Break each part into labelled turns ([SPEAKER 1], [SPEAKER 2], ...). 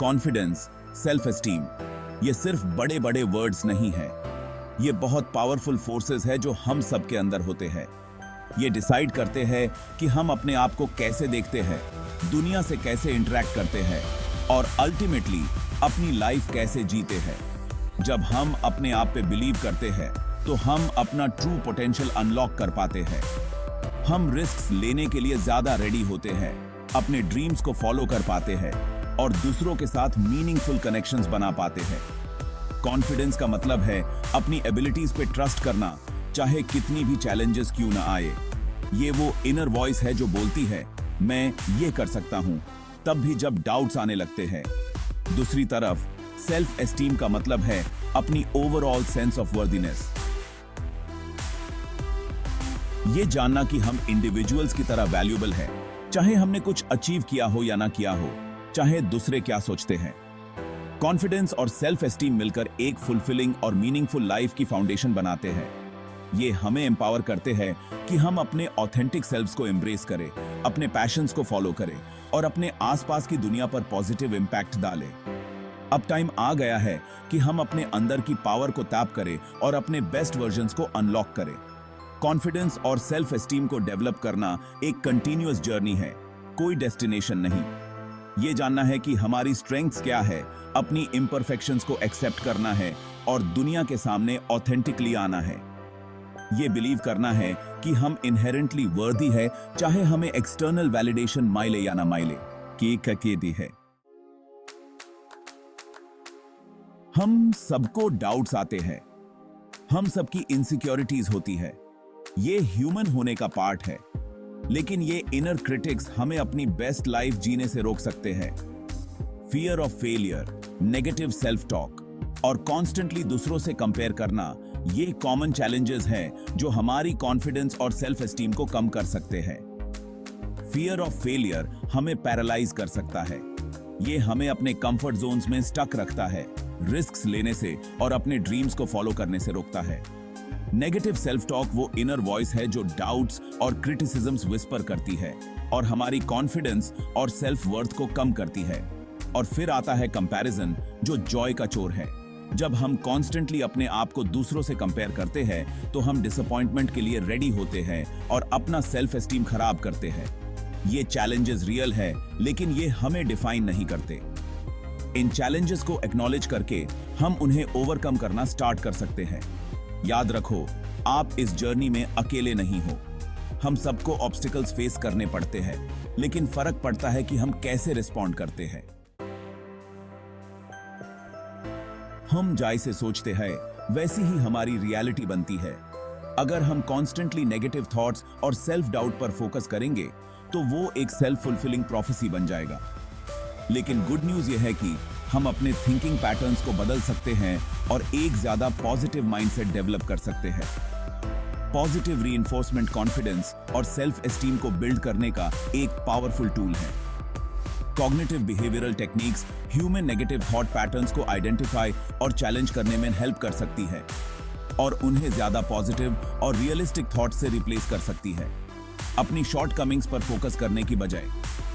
[SPEAKER 1] Confidence, self esteem, ये सिर्फ बड़े बड़े वर्ड्स नहीं है। ये बहुत पावरफुल फोर्सेस है जो हम सबके अंदर होते हैं। ये डिसाइड करते हैं कि हम अपने आप को कैसे देखते हैं, दुनिया से कैसे इंटरेक्ट करते हैं और अल्टीमेटली अपनी लाइफ कैसे जीते हैं। जब हम अपने आप पे बिलीव करते हैं तो हम अपना ट्रू पोटेंशियल अनलॉक कर पाते हैं। हम रिस्क लेने के लिए ज्यादा रेडी होते हैं, अपने ड्रीम्स को फॉलो कर पाते हैं और दूसरों के साथ मीनिंगफुल कनेक्शंस बना पाते हैं। कॉन्फिडेंस का मतलब है अपनी एबिलिटीज पे ट्रस्ट करना, चाहे कितनी भी चैलेंजेस क्यों ना आए। ये वो इनर वॉइस है जो बोलती है मैं ये कर सकता हूं, तब भी जब डाउट्स आने लगते हैं। दूसरी तरफ सेल्फ एस्टीम का मतलब है अपनी ओवरऑल सेंस ऑफ वर्दीनेस। ये जानना कि हम इंडिविजुअल्स की तरह वैल्यूएबल है, चाहे हमने कुछ अचीव किया हो या ना किया हो, चाहे दूसरे क्या सोचते हैं। कॉन्फिडेंस और सेल्फ एस्टीम मिलकर एक फुलफिलिंग और मीनिंगफुल लाइफ की फाउंडेशन बनाते हैं। ये हमें एम्पावर करते हैं कि हम अपने ऑथेंटिक सेल्व्स को एम्ब्रेस करें, अपने पैशंस को फॉलो करें और अपने आसपास की दुनिया पर पॉजिटिव इंपैक्ट डालें। अब टाइम आ गया है कि हम अपने अंदर की पावर को टैप करें और अपने बेस्ट वर्जन्स को अनलॉक करें। कॉन्फिडेंस और सेल्फ एस्टीम को डेवलप करना एक कंटिन्यूअस जर्नी है, कोई डेस्टिनेशन नहीं। ये जानना है कि हमारी स्ट्रेंथ्स क्या है, अपनी इम्परफेक्शंस को एक्सेप्ट करना है और दुनिया के सामने ऑथेंटिकली आना है। ये बिलीव करना है कि हम इनहेरेंटली वर्दी है, चाहे हमें एक्सटर्नल वैलिडेशन माइले या ना माइले की ककेदी है। हम सबको डाउट्स आते हैं, हम सबकी इनसिक्योरिटीज होती है। ये ह्यूमन होने का पार्ट है, लेकिन ये इनर क्रिटिक्स हमें अपनी बेस्ट लाइफ जीने से रोक सकते हैं। Fear of failure, negative self talk और कॉन्स्टेंटली दूसरों से कंपेयर करना, ये कॉमन चैलेंजेस हैं जो हमारी कॉन्फिडेंस और सेल्फ एस्टीम को कम कर सकते हैं। फियर ऑफ फेलियर हमें पैरालाइज कर सकता है। ये हमें अपने कंफर्ट जोन्स में स्टक रखता है, रिस्क्स लेने से और अपने ड्रीम्स को फॉलो करने से रोकता है। नेगेटिव सेल्फ टॉक वो इनर वॉइस है जो डाउट्स और क्रिटिसिज्म्स विस्पर करती है और हमारी कॉन्फिडेंस और सेल्फ वर्थ को कम करती है। और फिर आता है कंपैरिजन, जो जॉय का चोर है। जब हम कॉन्स्टेंटली अपने आप को दूसरों से कंपेयर करते हैं तो हम डिसअपॉइंटमेंट के लिए रेडी होते हैं और अपना सेल्फ एस्टीम खराब करते हैं। ये चैलेंजेस रियल है, लेकिन ये हमें डिफाइन नहीं करते। इन चैलेंजेस को एक्नॉलेज करके हम उन्हें ओवरकम करना स्टार्ट कर सकते हैं। याद रखो, आप इस जर्नी में अकेले नहीं हो। हम सबको ऑब्स्टिकल्स फेस करने पड़ते हैं, लेकिन फर्क पड़ता है कि हम कैसे रिस्पॉन्ड करते हैं। हम जैसे सोचते हैं वैसी ही हमारी रियलिटी बनती है। अगर हम कॉन्स्टेंटली नेगेटिव थॉट्स और सेल्फ डाउट पर फोकस करेंगे तो वो एक सेल्फ फुलफिलिंग प्रोफेसी बन जाएगा। लेकिन गुड न्यूज यह है कि हम अपने थिंकिंग पैटर्न्स को बदल सकते हैं और एक ज्यादा पॉजिटिव माइंडसेट डेवलप कर सकते हैं। पॉजिटिव रीइंफोर्समेंट कॉन्फिडेंस और सेल्फ एस्टीम को बिल्ड करने का एक पावरफुल टूल है। Cognitive behavioural techniques human negative thought patterns को आइडेंटिफाई और चैलेंज करने में हेल्प कर सकती है और उन्हें ज्यादा पॉजिटिव और रियलिस्टिक थॉट से रिप्लेस कर सकती है। अपनी शॉर्टकमिंग्स पर फोकस करने की बजाय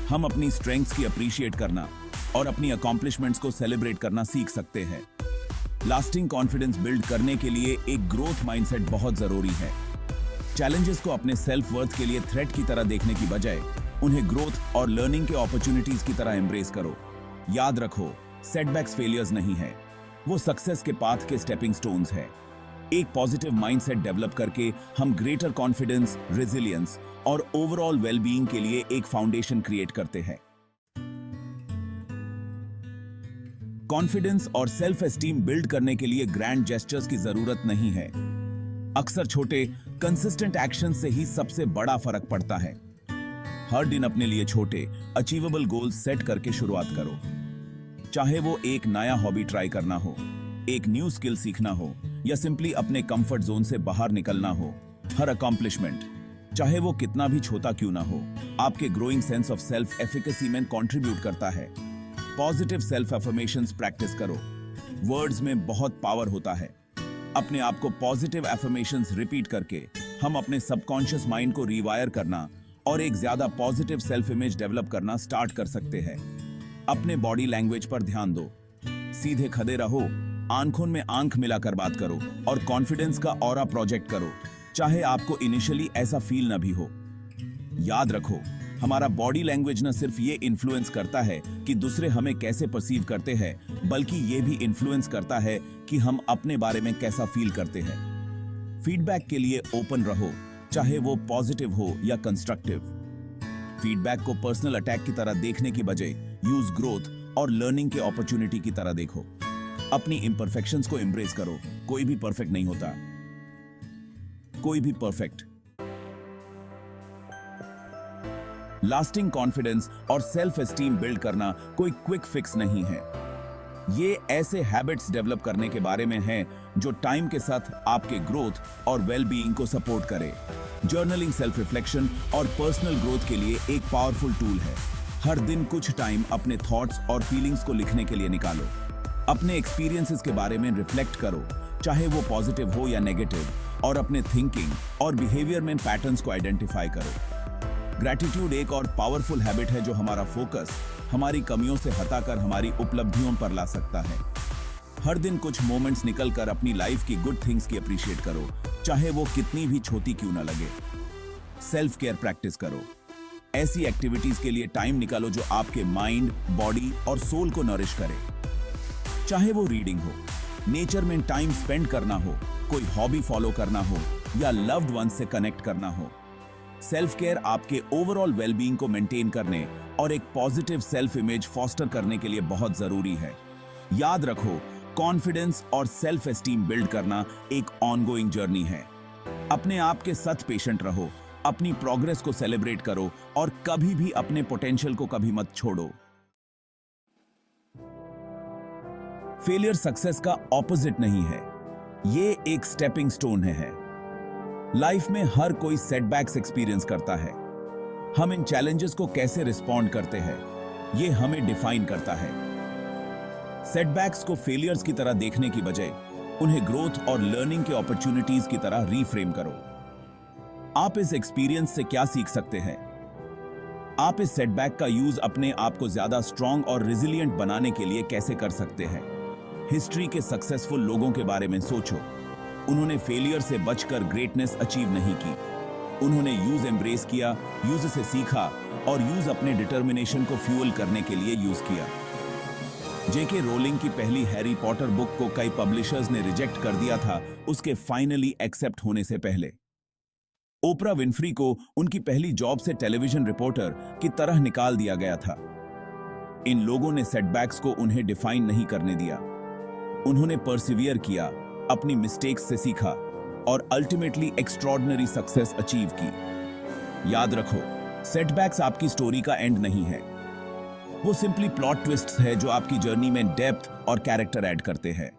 [SPEAKER 1] हम अपनी स्ट्रेंथ्स की अप्रिशिएट करना और अपनी अकॉम्प्लिशमेंट्स को सेलिब्रेट करना सीख सकते हैं। लास्टिंग कॉन्फिडेंस बिल्ड करने के लिए एक ग्रोथ माइंडसेट बहुत जरूरी है। चैलेंजेस को अपने सेल्फ वर्थ के लिए थ्रेट की तरह देखने की बजाय उन्हें ग्रोथ और लर्निंग के अपॉर्चुनिटीज की तरह एम्ब्रेस करो। याद रखो, सेटबैक्स फेलियर्स नहीं है, वो सक्सेस के पाथ के स्टेपिंग स्टोन्स है। एक पॉजिटिव माइंडसेट डेवलप करके हम ग्रेटर कॉन्फिडेंस, रेजिलियंस और ओवरऑल वेलबीइंग के लिए एक फाउंडेशन क्रिएट करते हैं। कॉन्फिडेंस और सेल्फ एस्टीम बिल्ड करने के लिए ग्रैंड जेस्चर्स की जरूरत नहीं है। अक्सर छोटे कंसिस्टेंट एक्शन से ही सबसे बड़ा फर्क पड़ता है। हर दिन अपने लिए छोटे अचीवेबल गोल्स सेट करके शुरुआत करो। चाहे वो एक नया हॉबी ट्राई करना हो, एक न्यू स्किल सीखना हो या सिंपली अपने कंफर्ट जोन से बाहर निकलना हो, हर अकॉम्प्लिशमेंट, चाहे वो कितना भी छोटा क्यों ना हो, आपके growing sense of self efficacy में कंट्रीब्यूट करता है। पॉजिटिव सेल्फ अफर्मेशंस प्रैक्टिस करो। वर्ड्स में बहुत पावर होता है। अपने आप को पॉजिटिव अफर्मेशंस रिपीट करके हम अपने सबकॉन्शियस माइंड को रिवायर करना और एक ज्यादा पॉजिटिव सेल्फ इमेज डेवलप करना स्टार्ट कर सकते हैं। अपने बॉडी लैंग्वेज पर ध्यान दो। सीधे खड़े रहो, आंखों में आंख मिलाकर बात करो और कॉन्फिडेंस का ऑरा प्रोजेक्ट करो, चाहे आपको इनिशियली ऐसा फील न भी हो। याद रखो, हमारा बॉडी लैंग्वेज न सिर्फ ये इन्फ्लुएंस करता है कि दूसरे हमें कैसे परसीव करते हैं, बल्कि ये भी इन्फ्लुएंस करता है कि हम अपने बारे में कैसा फील करते हैं। फीडबैक के लिए ओपन रहो, चाहे वो पॉजिटिव हो या कंस्ट्रक्टिव। फीडबैक को पर्सनल अटैक की तरह देखने की बजाय यूज ग्रोथ और लर्निंग के अपॉर्चुनिटी की तरह देखो। अपनी इम्परफेक्शंस को एम्ब्रेस करो। कोई भी परफेक्ट नहीं होता, कोई भी परफेक्ट। लास्टिंग कॉन्फिडेंस और सेल्फ एस्टीम बिल्ड करना कोई क्विक फिक्स नहीं है। ये ऐसे हैबिट्स डेवलप करने के बारे में है जो टाइम के साथ आपके ग्रोथ और वेलबीइंग को सपोर्ट करे। जर्नलिंग सेल्फ रिफ्लेक्शन और पर्सनल ग्रोथ के लिए एक पावरफुल टूल है। हर दिन कुछ टाइम अपने थॉट्स और फीलिंग्स को लिखने के लिए निकालो। अपने एक्सपीरियंसेस के बारे में रिफ्लेक्ट करो, चाहे वो पॉजिटिव हो या नेगेटिव, और अपने थिंकिंग और बिहेवियर में पैटर्न्स को आइडेंटिफाई करो। ग्रैटिट्यूड एक और पावरफुल हैबिट है जो हमारा फोकस हमारी कमियों से हटाकर हमारी उपलब्धियों पर ला सकता है। हर दिन कुछ मोमेंट्स निकलकर अपनी लाइफ की गुड थिंग्स की अप्रिशिएट करो, चाहे वो कितनी भी छोटी क्यों ना लगे। सेल्फ केयर प्रैक्टिस करो। ऐसी एक्टिविटीज के लिए टाइम निकालो जो आपके माइंड, बॉडी और सोल को नरिश करे। चाहे वो रीडिंग हो, नेचर में टाइम स्पेंड करना हो, कोई हॉबी फॉलो करना हो या लव्ड वंस से कनेक्ट करना हो। सेल्फ केयर आपके ओवरऑल वेलबीइंग को मेंटेन करने और एक पॉजिटिव सेल्फ इमेज फॉस्टर करने के लिए बहुत जरूरी है। याद रखो, कॉन्फिडेंस और सेल्फ एस्टीम बिल्ड करना एक ऑनगोइंग जर्नी है। अपने आप के साथ पेशेंट रहो, अपनी प्रोग्रेस को सेलिब्रेट करो और कभी भी अपने पोटेंशियल को कभी मत छोड़ो। फेलियर सक्सेस का ऑपोजिट नहीं है, ये एक स्टेपिंग स्टोन है। लाइफ में हर कोई सेटबैक्स एक्सपीरियंस करता है। हम इन चैलेंजेस को कैसे रिस्पॉन्ड करते हैं, ये हमें डिफाइन करता है। सेटबैक्स को फेलियर्स की तरह देखने की बजाय उन्हें ग्रोथ और लर्निंग के अपॉर्चुनिटीज की तरह रीफ्रेम करो। आप इस एक्सपीरियंस से क्या सीख सकते हैं? आप इस सेटबैक का यूज अपने आप को ज्यादा स्ट्रांग और रेजिलिएंट बनाने के लिए कैसे कर सकते हैं? हिस्ट्री के सक्सेसफुल लोगों के बारे में सोचो। उन्होंने फेलियर से बचकर ग्रेटनेस अचीव नहीं की। उन्होंने यूज एम्ब्रेस किया, यूज से सीखा और यूज अपने डिटर्मिनेशन को फ्यूल करने के लिए यूज किया। जेके रोलिंग की पहली हैरी पॉटर बुक को कई पब्लिशर्स ने रिजेक्ट कर दिया था उसके फाइनली एक्सेप्ट होने से पहले। ओपरा विन्फ्री को उनकी पहली जॉब से टेलीविजन रिपोर्टर की तरह निकाल दिया गया था। इन लोगों ने सेटबैक्स को उन्हें डिफाइन नहीं करने दिया। उन्होंने परसिवियर किया, अपनी मिस्टेक्स से सीखा और अल्टीमेटली एक्स्ट्रॉर्डिनरी सक्सेस अचीव की। याद रखो, सेटबैक्स आपकी स्टोरी का एंड नहीं है, वो सिंपली प्लॉट ट्विस्ट्स है जो आपकी जर्नी में डेप्थ और कैरेक्टर ऐड करते हैं।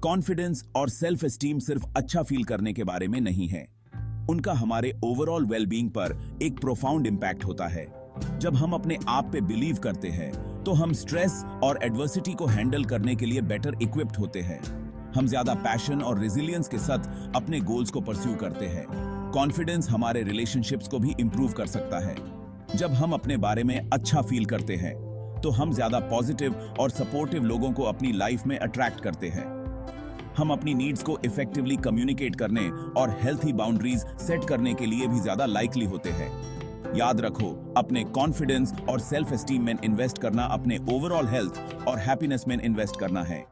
[SPEAKER 1] कॉन्फिडेंस और सेल्फ एस्टीम सिर्फ अच्छा फील करने के बारे में नहीं है, उनका हमारे ओवरऑल वेलबीइंग पर एक प्रोफाउंड इंपैक्ट होता है। जब हम अपने आप पे बिलीव करते हैं तो हम स्ट्रेस और एडवर्सिटी को हैंडल करने के लिए बेटर इक्विप्ड होते हैं। हम ज्यादा पैशन और रेजिलियंस के साथ अपने गोल्स को परस्यू करते हैं। कॉन्फिडेंस हमारे रिलेशनशिप्स को भी इंप्रूव कर सकता है। जब हम अपने बारे में अच्छा फील करते हैं तो हम ज्यादा पॉजिटिव और सपोर्टिव लोगों को अपनी लाइफ में अट्रैक्ट करते हैं। हम अपनी नीड्स को इफेक्टिवली कम्युनिकेट करने और हेल्थी बाउंड्रीज सेट करने के लिए भी ज्यादा लाइकली होते हैं। याद रखो, अपने कॉन्फिडेंस और सेल्फ एस्टीम में इन्वेस्ट करना अपने ओवरऑल हेल्थ और हैप्पीनेस में इन्वेस्ट करना है।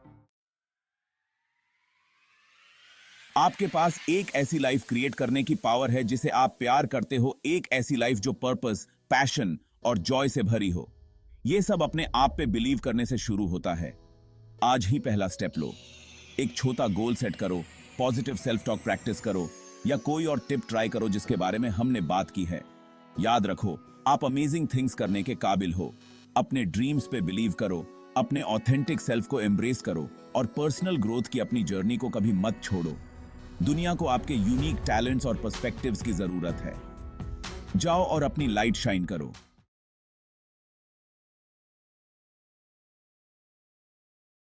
[SPEAKER 1] आपके पास एक ऐसी लाइफ क्रिएट करने की पावर है जिसे आप प्यार करते हो, एक ऐसी लाइफ जो पर्पस, पैशन और जॉय से भरी हो। यह सब अपने आप पे बिलीव करने से शुरू होता है। आज ही पहला स्टेप लो। एक छोटा गोल सेट करो, पॉजिटिव सेल्फ टॉक प्रैक्टिस करो या कोई और टिप ट्राई करो जिसके बारे में हमने बात की है। याद रखो, आप अमेजिंग थिंग्स करने के काबिल हो। अपने ड्रीम्स पे बिलीव करो, अपने ऑथेंटिक सेल्फ को एम्ब्रेस करो और पर्सनल ग्रोथ की अपनी जर्नी को कभी मत छोड़ो। दुनिया को आपके यूनिक टैलेंट्स और पर्सपेक्टिव्स की जरूरत है। जाओ और अपनी लाइट शाइन करो।